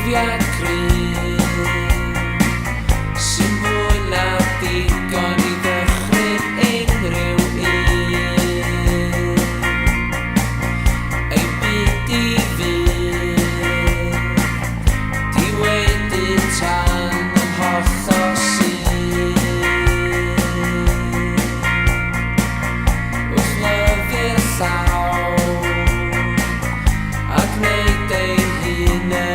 Profiad cryf sy'n mwy na digon I ddychryn unrhyw un Ei byd I fynd Di wedi tan yn hollol sy'n Wrth lyfr llaw A gwneud ei hunain